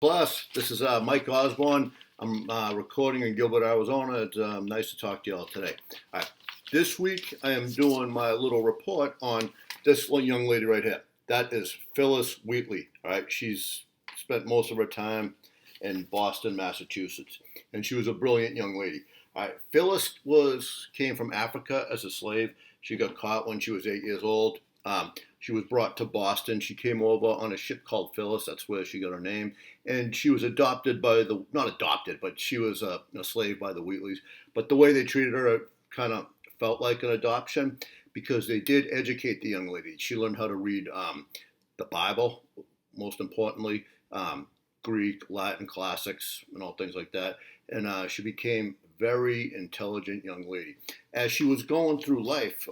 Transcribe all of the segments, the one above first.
Plus, this is Mike Osborne. I'm recording in Gilbert, Arizona. It's nice to talk to you all today. All right. This week, I am doing my little report on this young lady right here. That is Phyllis Wheatley. All right. She's spent most of her time in Boston, Massachusetts, and she was a brilliant young lady. All right. Phyllis came from Africa as a slave. She got caught when she was 8 years old. She was brought to Boston. She came over on a ship called Phyllis. That's where she got her name. And she was adopted by not adopted, but she was a slave by the Wheatleys. But the way they treated her kind of felt like an adoption because they did educate the young lady. She learned how to read the Bible, most importantly, Greek, Latin classics, and all things like that. And she became very intelligent young lady. As she was going through life,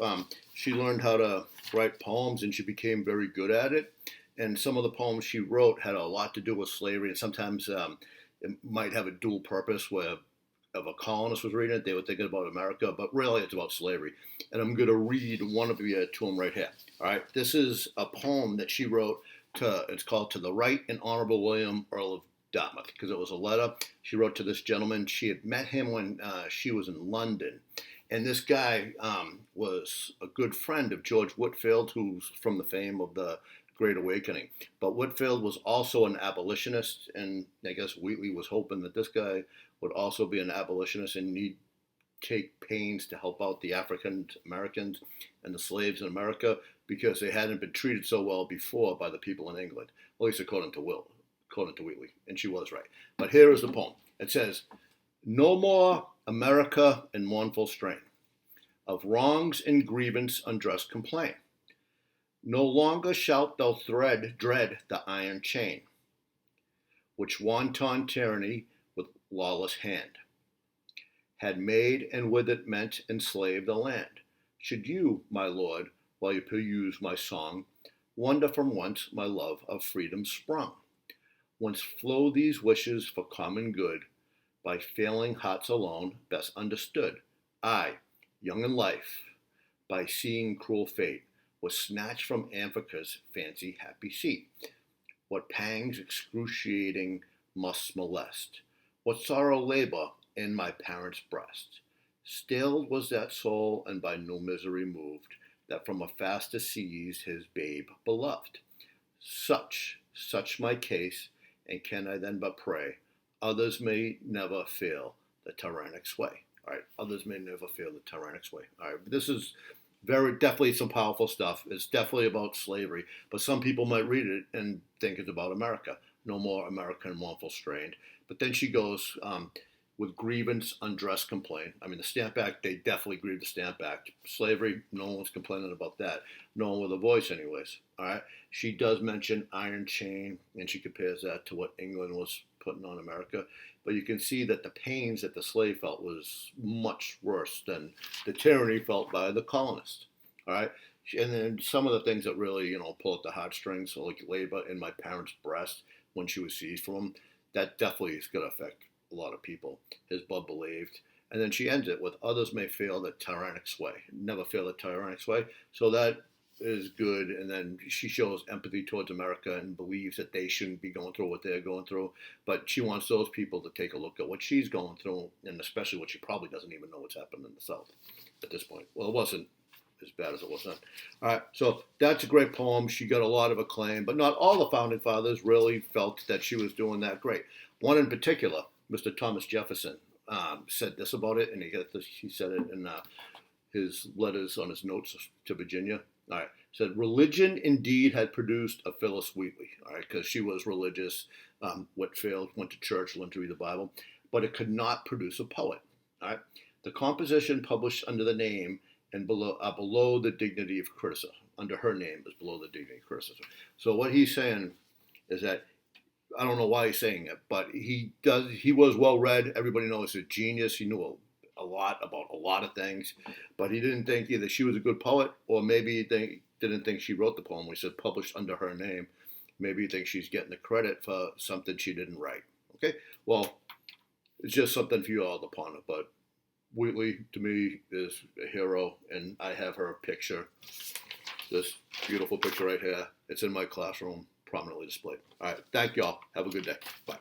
she learned how to write poems, and she became very good at it. And some of the poems she wrote had a lot to do with slavery, and sometimes it might have a dual purpose where if a colonist was reading it, they were thinking about America, but really it's about slavery. And I'm going to read one of you to them right here. All right, this is a poem that she wrote it's called To the Right and Honorable William, Earl of Dartmouth, because it was a letter she wrote to this gentleman. She had met him when she was in London. And this guy was a good friend of George Whitefield, who's from the fame of the Great Awakening. But Whitefield was also an abolitionist, and I guess Wheatley was hoping that this guy would also be an abolitionist and he'd take pains to help out the African Americans and the slaves in America because they hadn't been treated so well before by the people in England, at least according to Wheatley, and she was right. But here is the poem. It says, "No more America in mournful strain, of wrongs and grievance undressed complain. No longer shalt thou dread the iron chain, which wanton tyranny with lawless hand had made and with it meant enslave the land. Should you, my lord, while you peruse my song, wonder from whence my love of freedom sprung, whence flow these wishes for common good, by failing hearts alone best understood. I, young in life, by seeing cruel fate, was snatched from Africa's fancy happy seat. What pangs excruciating must molest, what sorrow labor in my parents' breast. Stilled was that soul, and by no misery moved, that from a faster sees his babe beloved. Such my case, and can I then but pray, others may never feel the tyrannic sway." All right, others may never feel the tyrannic sway. All right, this is definitely some powerful stuff. It's definitely about slavery, but some people might read it and think it's about America. No more America in mournful strain. But then she goes, with grievance, undressed complaint. I mean, the Stamp Act, they definitely grieved the Stamp Act. Slavery, no one's complaining about that. No one with a voice anyways. All right. She does mention iron chain, and she compares that to what England was putting on America. But you can see that the pains that the slave felt was much worse than the tyranny felt by the colonist. All right. And then some of the things that really, pull at the heartstrings, like labor in my parents' breast when she was seized from them, that definitely is going to affect a lot of people. His blood believed. And then she ends it with, others may feel the tyrannic sway. Never feel the tyrannic sway. So that is good. And then she shows empathy towards America and believes that they shouldn't be going through what they're going through. But she wants those people to take a look at what she's going through, and especially what she probably doesn't even know what's happened in the South at this point. Well, it wasn't as bad as it was then. All right, so that's a great poem. She got a lot of acclaim, but not all the founding fathers really felt that she was doing that great. One in particular, Mr. Thomas Jefferson, said this about it, and he said it in his letters on his notes to Virginia. All right, said, "Religion indeed had produced a Phyllis Wheatley," all right, because she was religious. Whitefield went to church, learned to read the Bible, but it could not produce a poet. All right, the composition published under the name and below the dignity of criticism. Under her name is below the dignity of criticism. So what he's saying is that, I don't know why he's saying it, but he was well read. Everybody knows he's a genius. He knew a lot about a lot of things, but he didn't think either she was a good poet, or maybe he didn't think she wrote the poem. He said published under her name. Maybe he thinks she's getting the credit for something she didn't write. Okay, well, it's just something for you all to ponder. But Wheatley, to me, is a hero, and I have her picture, this beautiful picture right here. It's in my classroom, prominently displayed. All right, thank y'all. Have a good day. Bye.